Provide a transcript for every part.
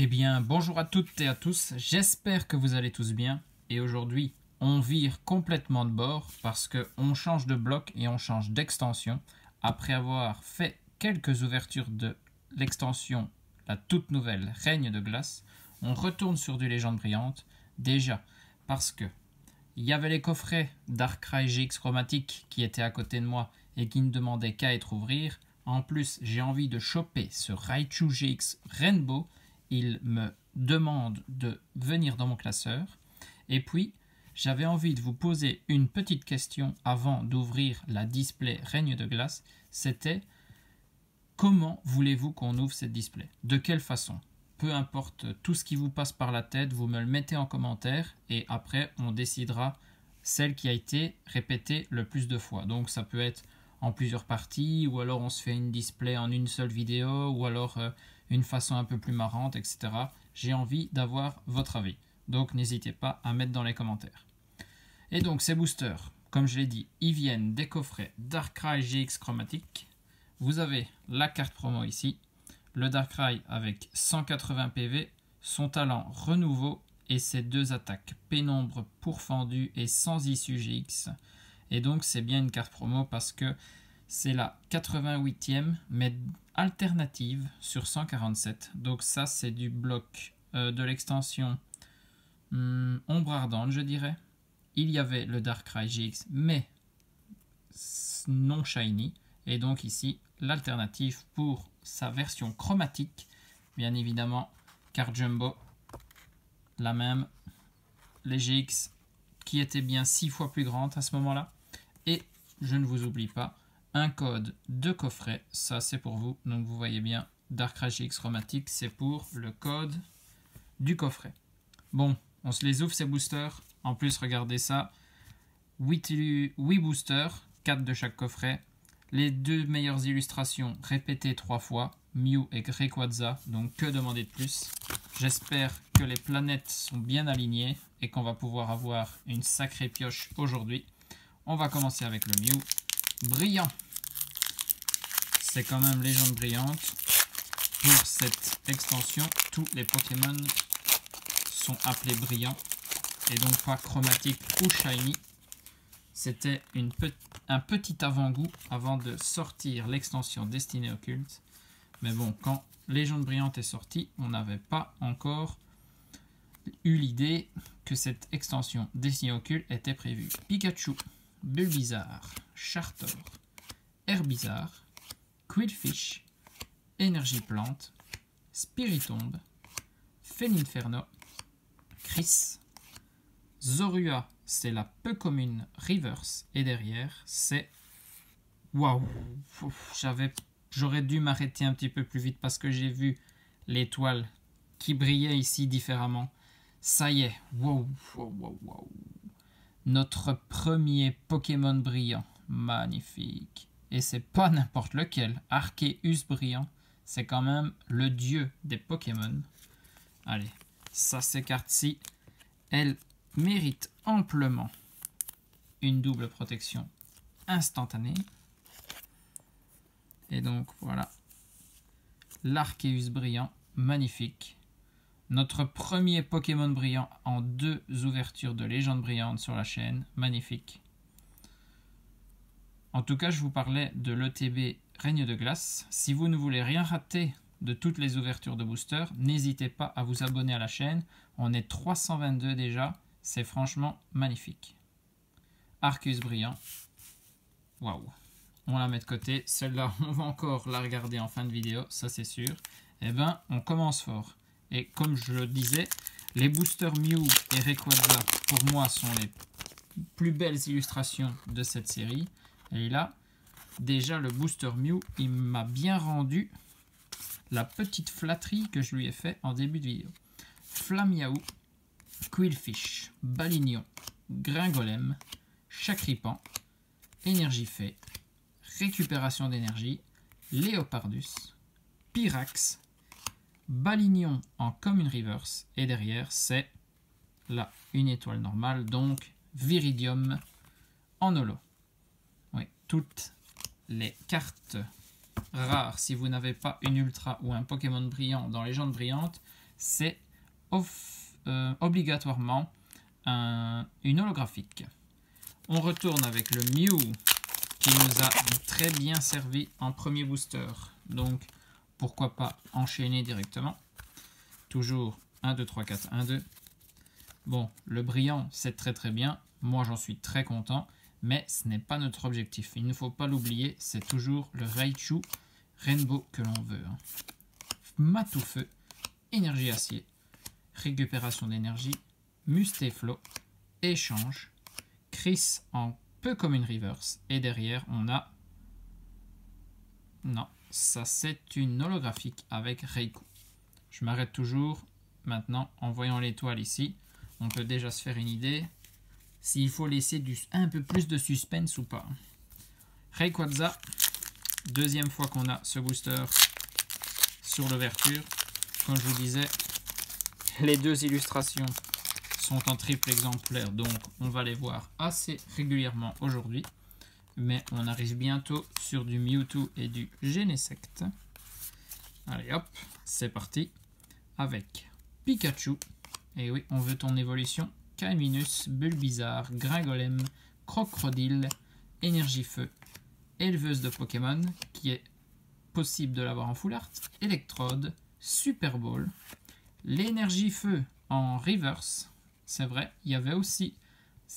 Eh bien, bonjour à toutes et à tous, j'espère que vous allez tous bien. Et aujourd'hui, on vire complètement de bord parce qu'on change de bloc et on change d'extension. Après avoir fait quelques ouvertures de l'extension, la toute nouvelle Règne de glace, on retourne sur du Légende brillante. Déjà, parce que il y avait les coffrets Darkrai GX chromatique qui étaient à côté de moi et qui ne demandaient qu'à être ouvrir. En plus, j'ai envie de choper ce Raichu GX Rainbow. Il me demande de venir dans mon classeur. Et puis, j'avais envie de vous poser une petite question avant d'ouvrir la display Règne de glace. C'était: comment voulez-vous qu'on ouvre cette display? De quelle façon? Peu importe tout ce qui vous passe par la tête, vous me le mettez en commentaire et après on décidera celle qui a été répétée le plus de fois. Donc ça peut être en plusieurs parties, ou alors on se fait une display en une seule vidéo, ou alors une façon un peu plus marrante, etc. J'ai envie d'avoir votre avis. Donc n'hésitez pas à mettre dans les commentaires. Et donc ces boosters, comme je l'ai dit, ils viennent des coffrets Darkrai GX chromatique. Vous avez la carte promo ici, le Darkrai avec 180 PV, son talent renouveau et ses deux attaques pénombre pourfendu et sans issue GX. Et donc c'est bien une carte promo parce que c'est la 88e mais alternative sur 147. Donc ça c'est du bloc de l'extension Ombre Ardente, je dirais. Il y avait le Darkrai GX mais non shiny. Et donc ici l'alternative pour sa version chromatique, bien évidemment, carte jumbo, la même, les GX qui était bien 6 fois plus grande à ce moment-là. Et je ne vous oublie pas, un code de coffret, ça c'est pour vous. Donc vous voyez bien, Darkrai GX chromatique, c'est pour le code du coffret. Bon, on se les ouvre ces boosters. En plus, regardez ça, 8 boosters, 4 de chaque coffret. Les deux meilleures illustrations répétées 3 fois, Mew et Rayquaza, donc que demander de plus. J'espère que les planètes sont bien alignées et qu'on va pouvoir avoir une sacrée pioche aujourd'hui. On va commencer avec le Mew. Brillant. C'est quand même légende brillante. Pour cette extension, tous les Pokémon sont appelés brillants et donc pas chromatique ou shiny. C'était un petit avant-goût avant de sortir l'extension Destinée Occulte. Mais bon, quand Légende brillante est sortie, on n'avait pas encore eu l'idée que cette extension Destinée Occulte était prévue. Pikachu, Bulbizarre, Chartor, Herbizarre, Quillfish, Énergie Plante, Spiritomb, Féninferno, Chris, Zorua, c'est la peu commune reverse, et derrière c'est waouh, j'aurais dû m'arrêter un petit peu plus vite parce que j'ai vu l'étoile qui brillait ici différemment. Ça y est, waouh, notre premier Pokémon brillant, magnifique. Et c'est pas n'importe lequel, Arceus brillant, c'est quand même le dieu des Pokémon. Allez, ça ces cartes-ci, elles méritent amplement une double protection instantanée. Et donc voilà, l'Arceus brillant, magnifique. Notre premier Pokémon brillant en 2 ouvertures de légende brillante sur la chaîne, magnifique. En tout cas, je vous parlais de l'ETB Règne de glace. Si vous ne voulez rien rater de toutes les ouvertures de booster, n'hésitez pas à vous abonner à la chaîne. On est 322 déjà, c'est franchement magnifique. Arceus brillant, waouh. On la met de côté. Celle-là, on va encore la regarder en fin de vidéo, ça c'est sûr. Eh bien, on commence fort. Et comme je le disais, les boosters Mew et Rayquaza, pour moi, sont les plus belles illustrations de cette série. Et là, déjà, le booster Mew, il m'a bien rendu la petite flatterie que je lui ai fait en début de vidéo. Flamiaou, Quillfish, Balignon, Gringolem, Chakripan, Énergifée, Récupération d'énergie, Léopardus, Pyrax, Balignon en commune reverse, et derrière c'est là une étoile normale, donc Viridium en holo. Oui, toutes les cartes rares, si vous n'avez pas une ultra ou un Pokémon brillant dans Légende brillante, c'est obligatoirement une holographique. On retourne avec le Mew qui nous a très bien servi en premier booster. Donc, pourquoi pas enchaîner directement. Toujours 1, 2, 3, 4, 1, 2. Bon, le brillant, c'est très bien. Moi, j'en suis très content. Mais ce n'est pas notre objectif. Il ne faut pas l'oublier. C'est toujours le Raichu Rainbow que l'on veut. Matoufeu, énergie acier, récupération d'énergie, Mustéflo, échange, Chris en peu comme une reverse. Et derrière, on a... Non, ça c'est une holographique avec Raikou. Je m'arrête toujours. Maintenant, en voyant l'étoile ici, on peut déjà se faire une idée s'il faut laisser un peu plus de suspense ou pas. Rayquaza, deuxième fois qu'on a ce booster sur l'ouverture. Comme je vous disais, les deux illustrations sont en triple exemplaire, donc on va les voir assez régulièrement aujourd'hui. Mais on arrive bientôt sur du Mewtwo et du Genesect. Allez hop, c'est parti. Avec Pikachu. Et oui, on veut ton évolution. Calminus, Bulbizarre, Gringolem, Crocodile, Énergie Feu, éleveuse de Pokémon, qui est possible de l'avoir en Full Art, Electrode, Super Ball, l'énergie Feu en Reverse, c'est vrai, il y avait aussi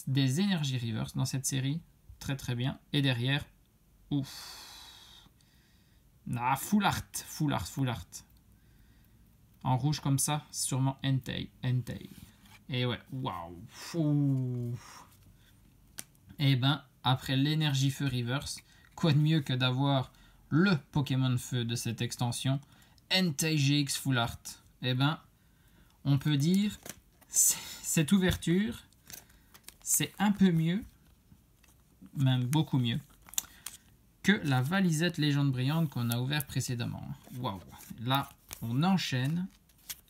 des énergies Reverse dans cette série, très bien, et derrière, ouf, Full Art, en rouge comme ça, sûrement Entei. Et ouais, waouh. Et ben, après l'énergie feu reverse, quoi de mieux que d'avoir le Pokémon feu de cette extension, Entei GX Full Art. Et ben, on peut dire, cette ouverture, c'est un peu mieux, même beaucoup mieux, que la valisette légende brillante qu'on a ouvert précédemment. Waouh. Là, on enchaîne.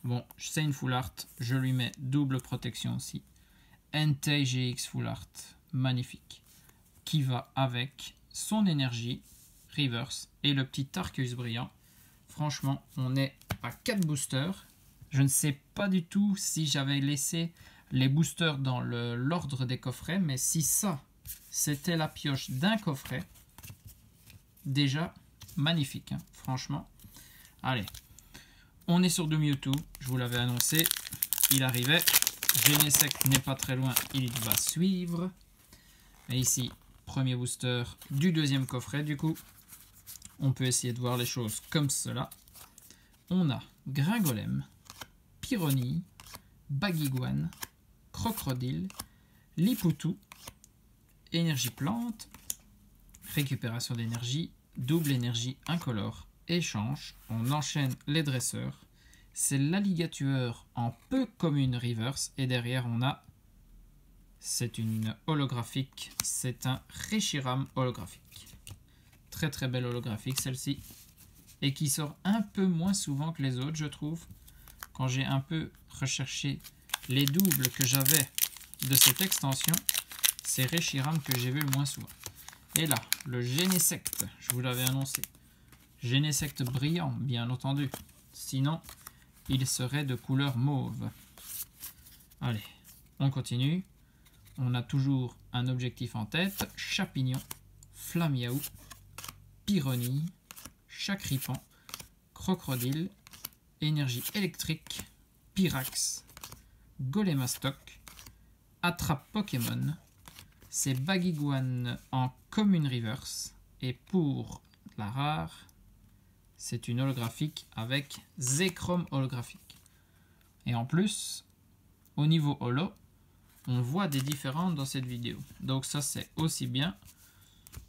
Bon, c'est une Full Art, je lui mets double protection aussi. Entei GX Full Art, magnifique. Qui va avec son énergie, reverse, et le petit Arceus brillant. Franchement, on est à 4 boosters. Je ne sais pas du tout si j'avais laissé les boosters dans l'ordre des coffrets, mais si ça, c'était la pioche d'un coffret, déjà magnifique, hein, franchement. Allez. On est sur du Mewtwo, je vous l'avais annoncé, il arrivait. Genesect n'est pas très loin, il va suivre. Et ici, premier booster du deuxième coffret, du coup. On peut essayer de voir les choses comme cela. On a Gringolem, Pyroni, Baguiguane, Crocodile, Lipoutou, énergie plante, récupération d'énergie, double énergie incolore. Échange, on enchaîne les dresseurs, c'est l'alligator en peu comme une reverse, et derrière on a, c'est une holographique, c'est un Reshiram holographique. Très belle holographique celle-ci, et qui sort un peu moins souvent que les autres je trouve. Quand j'ai un peu recherché les doubles que j'avais de cette extension, c'est Reshiram que j'ai vu le moins souvent. Et là, le Genesect, je vous l'avais annoncé. Genesect brillant, bien entendu. Sinon, il serait de couleur mauve. Allez, on continue. On a toujours un objectif en tête. Chapignon, Flamiaou, Pyroni, Chakripan, Crocodile, énergie électrique, Pyrax, Golemastok, Attrape Pokémon. C'est Baguiguane en commune reverse. Et pour la rare, c'est une holographique avec Zekrom holographique. Et en plus, au niveau holo, on voit des différences dans cette vidéo. Donc ça c'est aussi bien.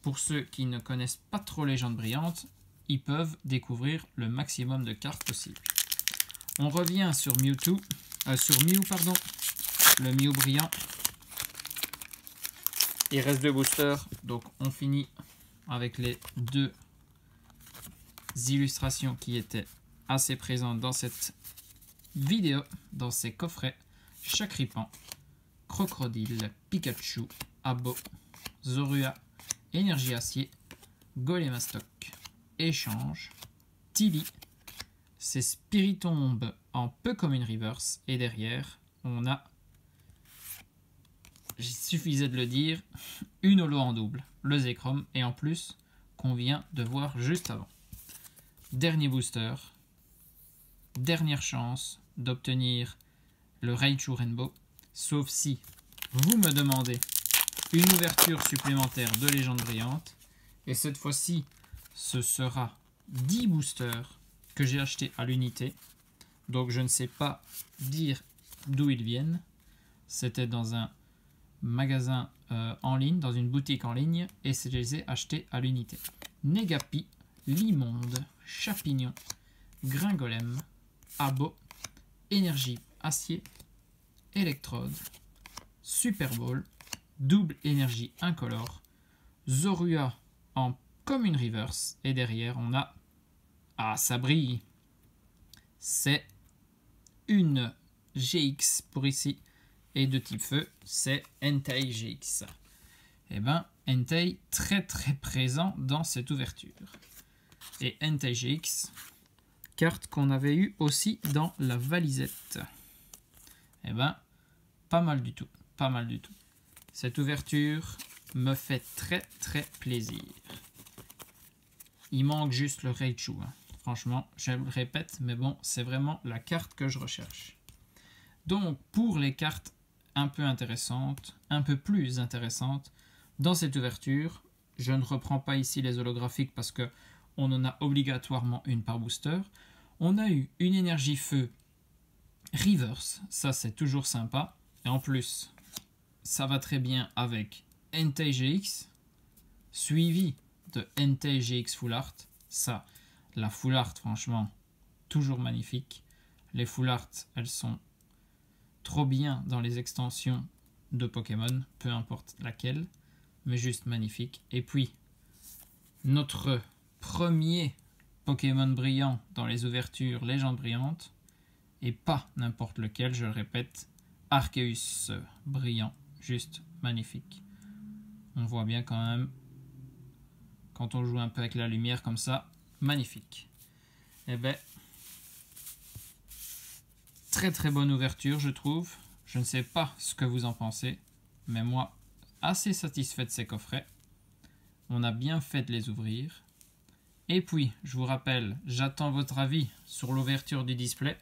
Pour ceux qui ne connaissent pas trop Légende brillante, ils peuvent découvrir le maximum de cartes possibles. On revient sur Mewtwo, le Mew brillant. Il reste 2 boosters, donc on finit avec les 2 illustrations qui étaient assez présentes dans cette vidéo, dans ces coffrets. Chakripan, Crocodile, Pikachu, Abo, Zorua, énergie acier, Golemastok, échange, Tilly, c'est Spiritomb en Pokémon Reverse. Et derrière, on a, il suffisait de le dire, une holo en double, le Zekrom, et en plus, qu'on vient de voir juste avant. Dernier booster, dernière chance d'obtenir le Raichu Rainbow, sauf si vous me demandez une ouverture supplémentaire de légende brillante. Et cette fois-ci, ce sera 10 boosters que j'ai achetés à l'unité. Donc je ne sais pas dire d'où ils viennent. C'était dans un magasin en ligne, dans une boutique en ligne, et je les ai achetés à l'unité. Negapi, Limonde, Chapignon, Gringolem, Abo, Énergie Acier, Électrode, Super Ball, Double Énergie Incolore, Zorua en Common Reverse, et derrière on a, ah ça brille, c'est une GX pour ici, et de type feu c'est Entei GX. Et ben Entei très présent dans cette ouverture. Et Entei GX, carte qu'on avait eu aussi dans la valisette. Et ben pas mal du tout, pas mal du tout. Cette ouverture me fait très plaisir. Il manque juste le Raichu. Hein. Franchement, je le répète, mais bon, c'est vraiment la carte que je recherche. Donc, pour les cartes un peu intéressantes, un peu plus intéressantes, dans cette ouverture, je ne reprends pas ici les holographiques parce que on en a obligatoirement une par booster. On a eu une énergie feu reverse, ça c'est toujours sympa. Et en plus, ça va très bien avec Entei GX, suivi de Entei GX Full Art. Ça, la Full Art, franchement, toujours magnifique. Les Full Art, elles sont trop bien dans les extensions de Pokémon, peu importe laquelle, mais juste magnifique. Et puis, notre premier Pokémon brillant dans les ouvertures Légende brillante, et pas n'importe lequel, je le répète, Arceus brillant, juste magnifique. On voit bien quand même, quand on joue un peu avec la lumière comme ça, magnifique. Et ben, très bonne ouverture je trouve. Je ne sais pas ce que vous en pensez, mais moi, assez satisfait de ces coffrets. On a bien fait de les ouvrir. Et puis, je vous rappelle, j'attends votre avis sur l'ouverture du display,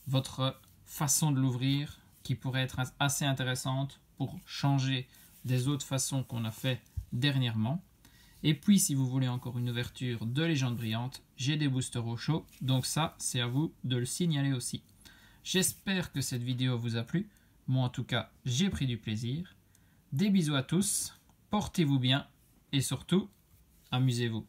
votre façon de l'ouvrir, qui pourrait être assez intéressante pour changer des autres façons qu'on a fait dernièrement. Et puis, si vous voulez encore une ouverture de Légende brillante, j'ai des boosters au chaud, donc ça, c'est à vous de le signaler aussi. J'espère que cette vidéo vous a plu. Moi, en tout cas, j'ai pris du plaisir. Des bisous à tous, portez-vous bien et surtout, amusez-vous.